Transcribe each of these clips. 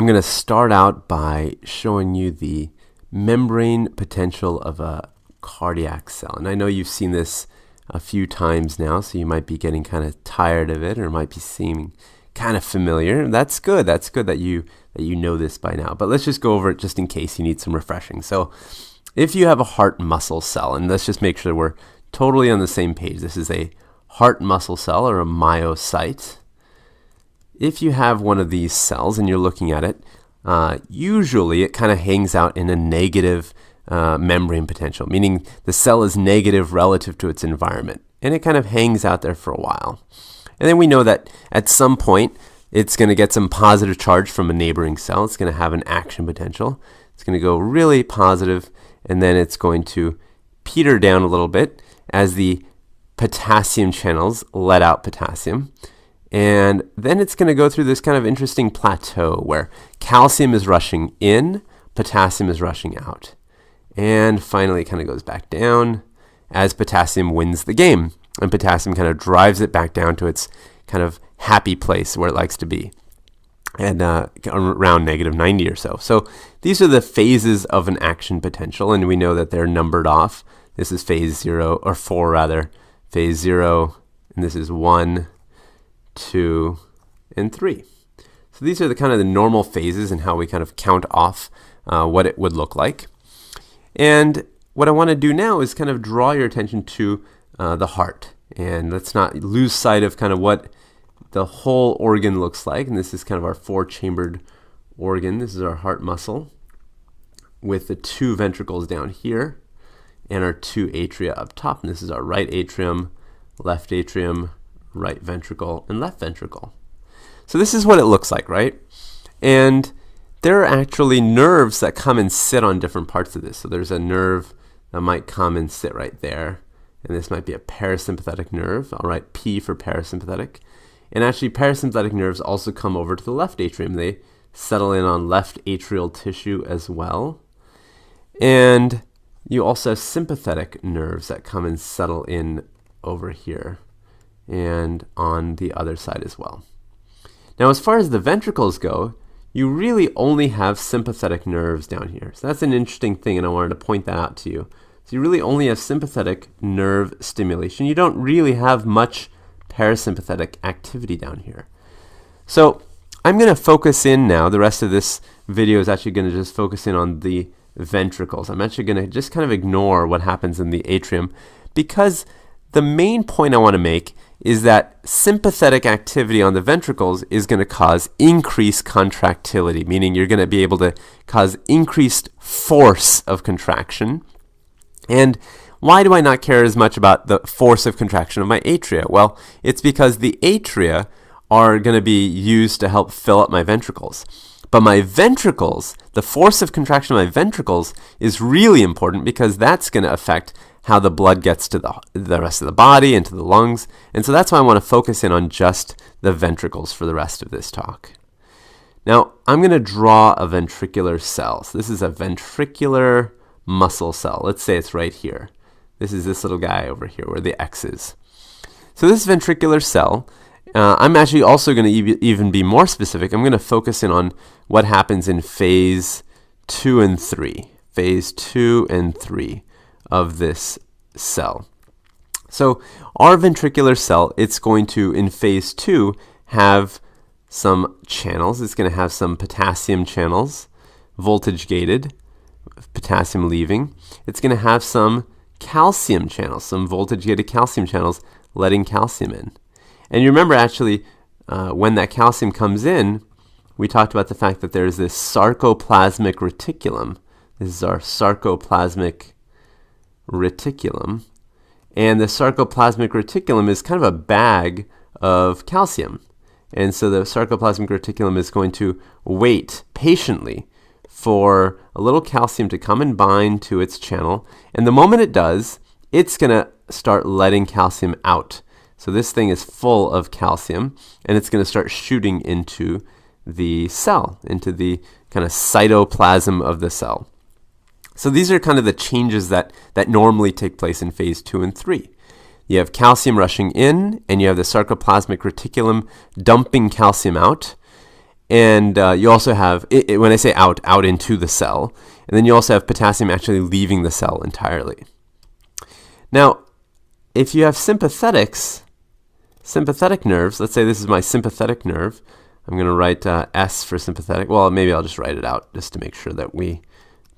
I'm going to start out by showing you the membrane potential of a cardiac cell. And I know you've seen this a few times now, so you might be getting kind of tired of it, or it might be seeming kind of familiar. That's good. That's good that you know this by now. But let's just go over it just in case you need some refreshing. So if you have a heart muscle cell, and let's just make sure we're totally on the same page. This is a heart muscle cell, or a myocyte. If you have one of these cells and you're looking at it, usually it kind of hangs out in a negative membrane potential, meaning the cell is negative relative to its environment, and it kind of hangs out there for a while. And then we know that at some point it's going to get some positive charge from a neighboring cell. It's going to have an action potential. It's going to go really positive, and then it's going to peter down a little bit as the potassium channels let out potassium. And then it's going to go through this kind of interesting plateau where calcium is rushing in, potassium is rushing out. And finally it kind of goes back down as potassium wins the game. And potassium kind of drives it back down to its kind of happy place where it likes to be, and around -90 or so. So these are the phases of an action potential, and we know that they're numbered off. This is phase 0, or 4 rather, phase 0, and this is 1, 2, and 3. So these are the kind of the normal phases and how we kind of count off what it would look like. And what I want to do now is kind of draw your attention to the heart. And let's not lose sight of kind of what the whole organ looks like. And this is kind of our 4-chambered organ. This is our heart muscle with the 2 ventricles down here and our 2 atria up top. And this is our right atrium, right ventricle, and left ventricle. So this is what it looks like, right? And there are actually nerves that come and sit on different parts of this. So there's a nerve that might come and sit right there. And this might be a parasympathetic nerve. I'll write P for parasympathetic. And actually parasympathetic nerves also come over to the left atrium. They settle in on left atrial tissue as well. And you also have sympathetic nerves that come and settle in over here and on the other side as well. Now, as far as the ventricles go, you really only have sympathetic nerves down here. So that's an interesting thing, and I wanted to point that out to you. So you really only have sympathetic nerve stimulation. You don't really have much parasympathetic activity down here. So I'm going to focus in now. The rest of this video is actually going to just focus in on the ventricles. I'm actually going to just kind of ignore what happens in the atrium, because the main point I want to make is that sympathetic activity on the ventricles is going to cause increased contractility, meaning you're going to be able to cause increased force of contraction. And why do I not care as much about the force of contraction of my atria? Well, it's because the atria are going to be used to help fill up my ventricles. But my ventricles, the force of contraction of my ventricles is really important, because that's going to affect how the blood gets to the rest of the body and to the lungs. And so that's why I want to focus in on just the ventricles for the rest of this talk. Now, I'm going to draw a ventricular cell. So this is a ventricular muscle cell. Let's say it's right here. This is this little guy over here where the X is. So this ventricular cell, I'm actually also going to even be more specific. I'm going to focus in on what happens in phase 2 and 3. Phase 2 and 3 of this cell. So our ventricular cell, it's going to, in phase 2, have some channels. It's going to have some potassium channels, voltage gated, potassium leaving. It's going to have some calcium channels, some voltage gated calcium channels letting calcium in. And you remember actually when that calcium comes in, we talked about the fact that there's this sarcoplasmic reticulum. This is our sarcoplasmic reticulum. And the sarcoplasmic reticulum is kind of a bag of calcium. And so the sarcoplasmic reticulum is going to wait patiently for a little calcium to come and bind to its channel. And the moment it does, it's going to start letting calcium out. So this thing is full of calcium, and it's going to start shooting into the cell, into the kind of cytoplasm of the cell. So these are kind of the changes that normally take place in phase 2 and 3. You have calcium rushing in, and you have the sarcoplasmic reticulum dumping calcium out. And you also have, when I say out into the cell, and then you also have potassium actually leaving the cell entirely. Now, if you have sympathetic nerves, let's say this is my sympathetic nerve. I'm going to write S for sympathetic. Well, maybe I'll just write it out just to make sure that we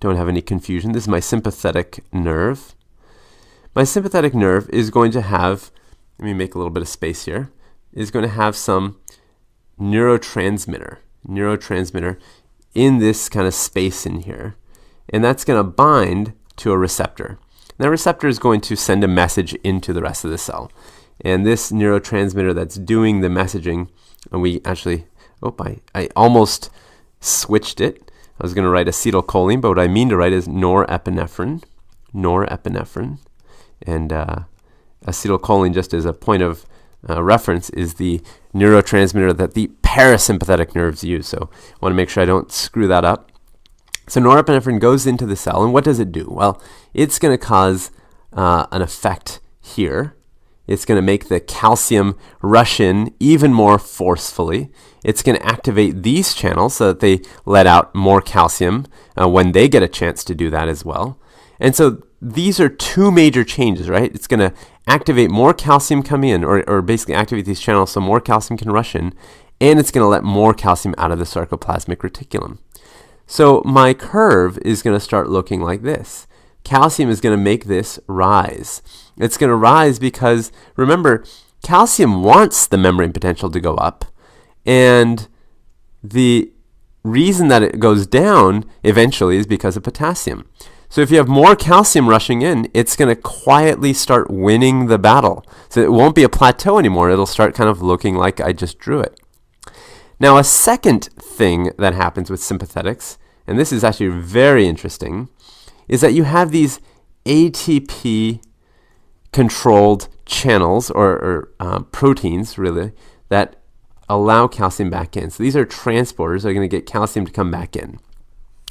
don't have any confusion. This is my sympathetic nerve. My sympathetic nerve is going to have, let me make a little bit of space here, is going to have some neurotransmitter in this kind of space in here. And that's going to bind to a receptor. That receptor is going to send a message into the rest of the cell. And this neurotransmitter that's doing the messaging, and we actually, I almost switched it. I was going to write acetylcholine, but what I mean to write is norepinephrine. And acetylcholine, just as a point of reference, is the neurotransmitter that the parasympathetic nerves use. So I want to make sure I don't screw that up. So norepinephrine goes into the cell, and what does it do? Well, it's going to cause an effect here. It's going to make the calcium rush in even more forcefully. It's going to activate these channels so that they let out more calcium when they get a chance to do that as well. And so these are two major changes, right? It's going to activate more calcium coming in, or basically activate these channels so more calcium can rush in, and it's going to let more calcium out of the sarcoplasmic reticulum. So my curve is going to start looking like this. Calcium is going to make this rise. It's going to rise because, remember, calcium wants the membrane potential to go up, and the reason that it goes down eventually is because of potassium. So if you have more calcium rushing in, it's going to quietly start winning the battle. So it won't be a plateau anymore. It'll start kind of looking like I just drew it. Now, a second thing that happens with sympathetics, and this is actually very interesting, is that you have these ATP-controlled channels, or proteins, really, that allow calcium back in. So these are transporters that are going to get calcium to come back in.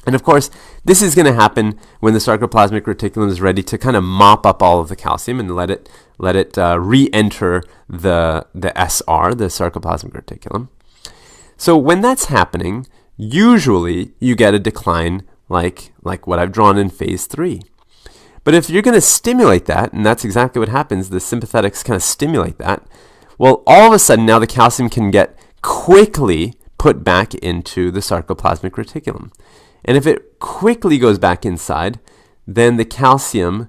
And of course, this is going to happen when the sarcoplasmic reticulum is ready to kind of mop up all of the calcium and let it re-enter the SR, the sarcoplasmic reticulum. So when that's happening, usually you get a decline like what I've drawn in phase 3. But if you're going to stimulate that, and that's exactly what happens, the sympathetics kind of stimulate that, well, all of a sudden now the calcium can get quickly put back into the sarcoplasmic reticulum. And if it quickly goes back inside, then the calcium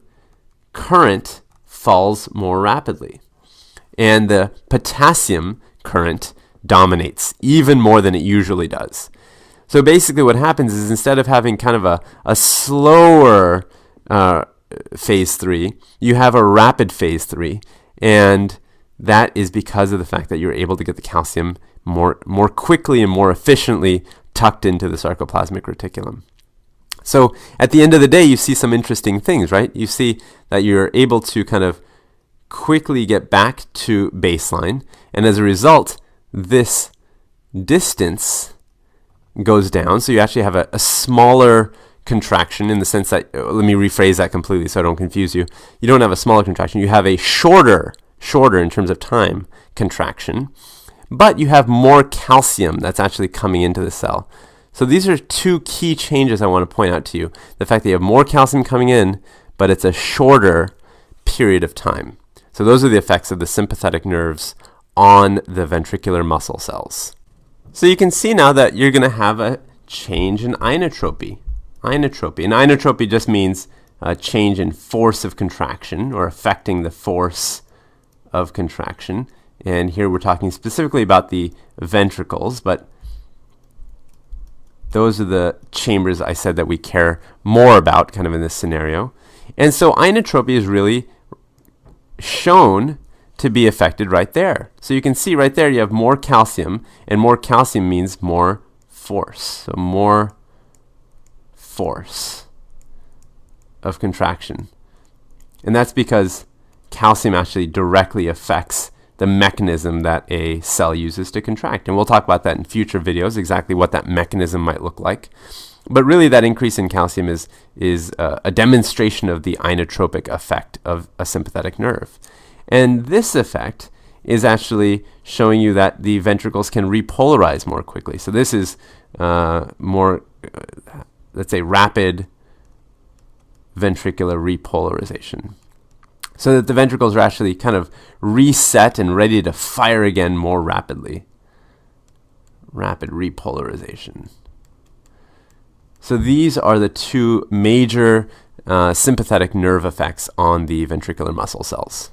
current falls more rapidly. And the potassium current dominates even more than it usually does. So basically what happens is, instead of having kind of a slower phase 3, you have a rapid phase 3. And that is because of the fact that you're able to get the calcium more quickly and more efficiently tucked into the sarcoplasmic reticulum. So at the end of the day, you see some interesting things, right? You see that you're able to kind of quickly get back to baseline, and as a result, this distance goes down. So you actually have a smaller contraction, in the sense that, let me rephrase that completely so I don't confuse you. You don't have a smaller contraction, you have a shorter in terms of time contraction, but you have more calcium that's actually coming into the cell. So these are two key changes I want to point out to you. The fact that you have more calcium coming in, but it's a shorter period of time. So those are the effects of the sympathetic nerves on the ventricular muscle cells. So you can see now that you're going to have a change in inotropy. And inotropy just means a change in force of contraction, or affecting the force of contraction. And here we're talking specifically about the ventricles, but those are the chambers I said that we care more about kind of in this scenario. And so inotropy is really shown to be affected right there. So you can see right there you have more calcium, and more calcium means more force. So more force of contraction. And that's because calcium actually directly affects the mechanism that a cell uses to contract. And we'll talk about that in future videos, exactly what that mechanism might look like. But really that increase in calcium is a demonstration of the inotropic effect of a sympathetic nerve. And this effect is actually showing you that the ventricles can repolarize more quickly. So this is more, let's say, rapid ventricular repolarization. So that the ventricles are actually kind of reset and ready to fire again more rapidly. Rapid repolarization. So these are the two major sympathetic nerve effects on the ventricular muscle cells.